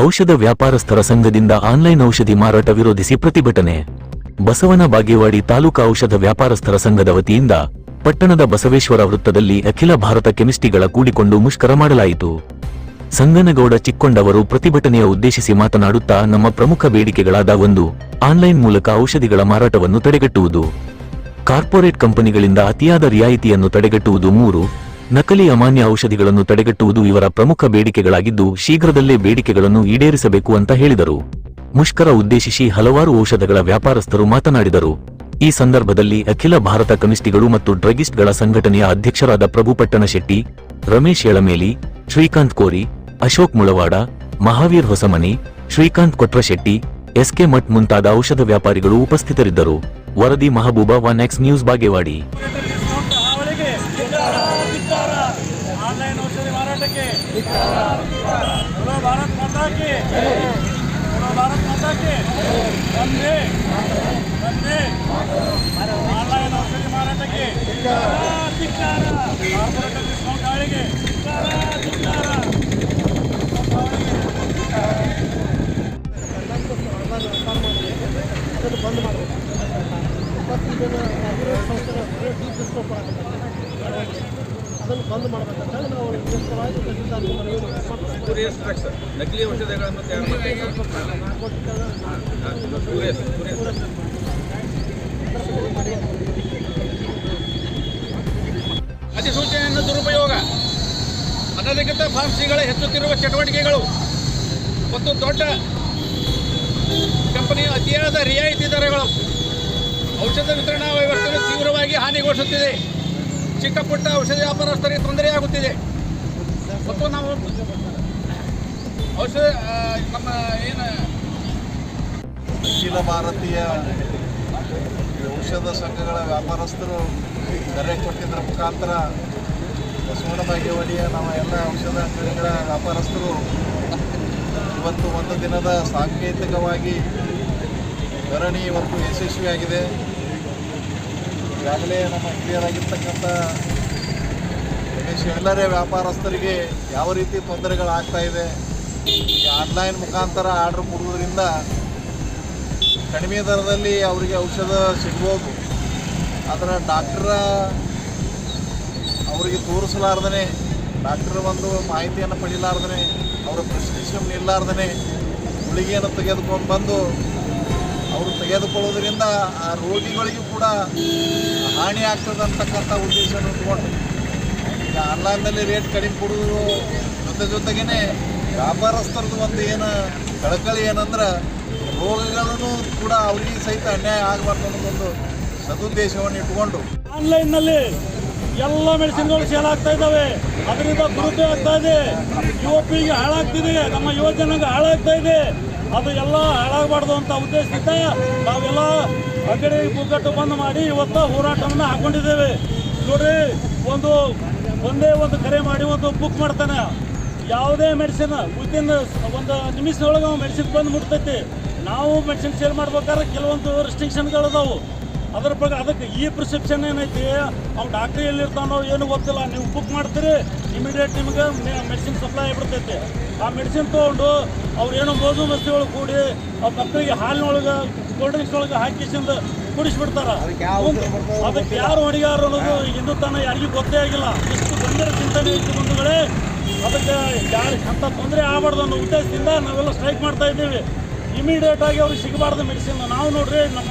ಔಷಧ ವ್ಯಾಪಾರಸ್ಥರ ಸಂಘದಿಂದ ಆನ್ಲೈನ್ ಔಷಧಿ ಮಾರಾಟ ವಿರೋಧಿಸಿ ಪ್ರತಿಭಟನೆ. ಬಸವನ ಬಾಗೇವಾಡಿ ತಾಲೂಕಾ ಔಷಧ ವ್ಯಾಪಾರಸ್ಥರ ಸಂಘದ ವತಿಯಿಂದ ಪಟ್ಟಣದ ಬಸವೇಶ್ವರ ವೃತ್ತದಲ್ಲಿ ಅಖಿಲ ಭಾರತ ಕೆಮಿಸ್ಟ್ರಿಗಳ ಕೂಡಿಕೊಂಡು ಮುಷ್ಕರ ಮಾಡಲಾಯಿತು. ಸಂಗನಗೌಡ ಚಿಕ್ಕೊಂಡವರು ಪ್ರತಿಭಟನೆಯ ಉದ್ದೇಶಿಸಿ ಮಾತನಾಡುತ್ತಾ, ನಮ್ಮ ಪ್ರಮುಖ ಬೇಡಿಕೆಗಳಾದ 1. ಆನ್ಲೈನ್ ಮೂಲಕ ಔಷಧಿಗಳ ಮಾರಾಟವನ್ನು ತಡೆಗಟ್ಟುವುದು, ಕಾರ್ಪೊರೇಟ್ ಕಂಪನಿಗಳಿಂದ ಅತಿಯಾದ ರಿಯಾಯಿತಿಯನ್ನು ತಡೆಗಟ್ಟುವುದು, 3. ನಕಲಿ ಅಮಾನ್ಯ ಔಷಧಿಗಳನ್ನು ತಡೆಗಟ್ಟುವುದು ಇವರ ಪ್ರಮುಖ ಬೇಡಿಕೆಗಳಾಗಿದ್ದು, ಶೀಘ್ರದಲ್ಲೇ ಬೇಡಿಕೆಗಳನ್ನು ಈಡೇರಿಸಬೇಕು ಅಂತ ಹೇಳಿದರು. ಮುಷ್ಕರ ಉದ್ದೇಶಿಸಿ ಹಲವಾರು ಔಷಧಗಳ ವ್ಯಾಪಾರಸ್ಥರು ಮಾತನಾಡಿದರು. ಈ ಸಂದರ್ಭದಲ್ಲಿ ಅಖಿಲ ಭಾರತ ಕೆಮಿಸ್ಟ್ರಿಗಳು ಮತ್ತು ಡ್ರಗಿಸ್ಟ್ಗಳ ಸಂಘಟನೆಯ ಅಧ್ಯಕ್ಷರಾದ ಪ್ರಭು ಪಟ್ಟಣಶೆಟ್ಟಿ, ರಮೇಶ್ ಯಳಮೇಲಿ, ಶ್ರೀಕಾಂತ್ ಕೋರಿ, ಅಶೋಕ್ ಮುಳವಾಡ, ಮಹಾವೀರ್ ಹೊಸಮನಿ, ಶ್ರೀಕಾಂತ್ ಕೊಟ್ರಶೆಟ್ಟಿ, ಎಸ್ಕೆ ಮಠ್ ಮುಂತಾದ ಔಷಧ ವ್ಯಾಪಾರಿಗಳು ಉಪಸ್ಥಿತರಿದ್ದರು. ವರದಿ ಮಹಬೂಬಾ, 1X ನ್ಯೂಸ್, ಬಾಗೇವಾಡಿ. ಬಂದ್ ಮಾಡಬೇಕು. ಅದನ್ನು ಬಂದ್ ಮಾಡಬೇಕಂತ ನಾವು ನಕಲಿ ಔಷಧಗಳನ್ನು ತಯಾರು ಅಧಿಸೂಚನೆಯನ್ನು ದುರುಪಯೋಗ, ಅನಧಿಕೃತ ಫಾರ್ಮಸಿಗಳ ಹೆಚ್ಚುತ್ತಿರುವ ಚಟುವಟಿಕೆಗಳು ಮತ್ತು ದೊಡ್ಡ ಕಂಪನಿಯ ಅತಿಯಾದ ರಿಯಾಯಿತಿ ದರಗಳು ಔಷಧ ವಿತರಣಾ ವ್ಯವಸ್ಥೆಯನ್ನು ತೀವ್ರವಾಗಿ ಹಾನಿಗೊಳಿಸುತ್ತಿದೆ. ಚಿಕ್ಕ ಪುಟ್ಟ ಔಷಧ ವ್ಯಾಪಾರಸ್ಥರಿಗೆ ತೊಂದರೆಯಾಗುತ್ತಿದೆ ಮತ್ತು ನಾವು ಔಷಧ ನಮ್ಮ ಏನು ಅಖಿಲ ಭಾರತೀಯ ಔಷಧ ಸಂಘಗಳ ವ್ಯಾಪಾರಸ್ಥರು ಕರೆ ಕೊಟ್ಟಿದ್ದರ ಮುಖಾಂತರ ಬಸವನ ಬಾಗೇವಾಡಿಯ ನಮ್ಮ ಎಲ್ಲ ಔಷಧ ಅಂಗಡಿಗಳ ವ್ಯಾಪಾರಸ್ಥರು ಇವತ್ತು ಒಂದು ದಿನದ ಸಾಂಕೇತಿಕವಾಗಿ ಧರಣಿ ಇವತ್ತು ಯಶಸ್ವಿಯಾಗಿದೆ. ಈಗಾಗಲೇ ನಮ್ಮ ಹಿರಿಯರಾಗಿರ್ತಕ್ಕಂಥ ಎಲ್ಲರೇ ವ್ಯಾಪಾರಸ್ಥರಿಗೆ ಯಾವ ರೀತಿ ತೊಂದರೆಗಳಾಗ್ತಾ ಇದೆ, ಈ ಆನ್ಲೈನ್ ಮುಖಾಂತರ ಆರ್ಡ್ರ್ ಕೊಡುವುದರಿಂದ ಕಡಿಮೆ ದರದಲ್ಲಿ ಅವರಿಗೆ ಔಷಧ ಸಿಗ್ಬೋದು. ಆದರೆ ಡಾಕ್ಟ್ರ ಅವರಿಗೆ ತೋರಿಸಲಾರ್ದೇ, ಡಾಕ್ಟ್ರ್ ಒಂದು ಮಾಹಿತಿಯನ್ನು ಪಡೀಲಾರ್ದೇ, ಅವರ ಪ್ರಿಸ್ಕ್ರಿಪ್ಷನ್ ಇಲ್ಲಾರ್ದೇ ಗುಳಿಗೆಯನ್ನು ತೆಗೆದುಕೊಂಡು ಬಂದು ಅವರು ತೆಗೆದುಕೊಳ್ಳೋದ್ರಿಂದ ಆ ರೋಗಿಗಳಿಗೂ ಕೂಡ ಹಾನಿ ಆಗ್ತದೆ ಅಂತಕ್ಕಂಥ ಉದ್ದೇಶವನ್ನು ಇಟ್ಕೊಂಡು ಈಗ ಆನ್ಲೈನ್ನಲ್ಲಿ ರೇಟ್ ಕಡಿಮೆ ಕೊಡೋದು ಜೊತೆಗೇ ವ್ಯಾಪಾರಸ್ಥರದ್ದು ಒಂದು ಏನು ಕಳಕಳಿ ಏನಂದ್ರೆ ರೋಗಗಳನ್ನು ಕೂಡ ಅವರಿಗೆ ಸಹಿತ ಅನ್ಯಾಯ ಆಗಬಾರ್ದು ಅನ್ನೋದೊಂದು ಸದುದ್ದೇಶವನ್ನು ಇಟ್ಕೊಂಡು ಆನ್ಲೈನ್ನಲ್ಲಿ ಎಲ್ಲ ಮೆಡಿಸಿನ್ಗಳು ಸೇಲ್ ಆಗ್ತಾ ಇದ್ದಾವೆ. ಅದರಿಂದ ದುರುಪಯೋಗ ಆಗ್ತಾ ಇದೆ, ಯುವಪಿಗೆ ಹಾಳಾಗ್ತಿದೆ, ನಮ್ಮ ಯುವ ಜನಾಂಗ ಹಾಳಾಗ್ತಾ ಇದೆ. ಅದು ಎಲ್ಲ ಹಾಳಾಗಬಾರ್ದು ಅಂತ ಉದ್ದೇಶದಿಂದ ನಾವೆಲ್ಲ ಅಂಗಡಿ ಬುಕ್ಕಟ್ಟು ಬಂದ್ ಮಾಡಿ ಇವತ್ತು ಹೋರಾಟವನ್ನು ಹಾಕೊಂಡಿದ್ದೇವೆ. ನೋಡ್ರಿ, ಒಂದೇ ಒಂದು ಕರೆ ಮಾಡಿ ಒಂದು ಬುಕ್ ಮಾಡ್ತಾನೆ, ಯಾವುದೇ ಮೆಡಿಸಿನ್ ವಿತಿನ್ ಒಂದು ನಿಮಿಷದೊಳಗೆ ಮೆಡಿಸಿನ್ ಬಂದು ಮುಟ್ತೈತಿ. ನಾವು ಮೆಡಿಸಿನ್ ಸೇಲ್ ಮಾಡ್ಬೇಕಾದ್ರೆ ಕೆಲವೊಂದು ರೆಸ್ಟ್ರಿಕ್ಷನ್ಗಳಿದಾವೆ. ಅದ್ರ ಬಗ್ಗೆ ಅದಕ್ಕೆ ಈ ಪ್ರಿಸ್ಕ್ರಿಪ್ಷನ್ ಏನೈತಿ, ಅವ್ನು ಡಾಕ್ಟ್ರಿ ಎಲ್ಲಿರ್ತಾನೋ ಏನು ಗೊತ್ತಿಲ್ಲ, ನೀವು ಬುಕ್ ಮಾಡ್ತೀರಿ ಇಮಿಡಿಯೇಟ್ ನಿಮ್ಗೆ ಮೆಡಿಸಿನ್ ಸಪ್ಲೈ ಆಗಿಬಿಡ್ತೈತಿ. ಆ ಮೆಡಿಸಿನ್ ತೊಗೊಂಡು ಅವ್ರು ಏನೋ ಮೋಜು ಮಸ್ತಿಗಳು ಕೂಡಿ ಅವ್ರ ಮಕ್ಕಳಿಗೆ ಹಾಲಿನೊಳಗೆ ಕೋಲ್ಡ್ ಡ್ರಿಂಕ್ಸ್ ಒಳಗೆ ಹಾಕಿಸಿಂದ ಕುಡಿಸ್ಬಿಡ್ತಾರೆ. ಅದಕ್ಕೆ ಯಾರು ಹೊಣೆಗಾರರು ಅನ್ನೋದು ಇನ್ನೂ ತನಕ ಯಾರಿಗೂ ಗೊತ್ತೇ ಆಗಿಲ್ಲ. ಇಷ್ಟು ಗಂಭೀರ ಚಿಂತನೆ ಇತ್ತು ಬಂಧುಗಳೇ. ಅದಕ್ಕೆ ಯಾರು ಅಂಥ ತೊಂದರೆ ಆಗಬಾರ್ದು ಅನ್ನೋ ಉದ್ದೇಶದಿಂದ ನಾವೆಲ್ಲ ಸ್ಟ್ರೈಕ್ ಮಾಡ್ತಾ ಇದ್ದೀವಿ. ಇಮಿಡಿಯೇಟ್ ಆಗಿ ಅವ್ರಿಗೆ ಸಿಗಬಾರ್ದು ಮೆಡಿಸಿನ್. ನಾವು ನೋಡ್ರಿ ನಮ್ಮ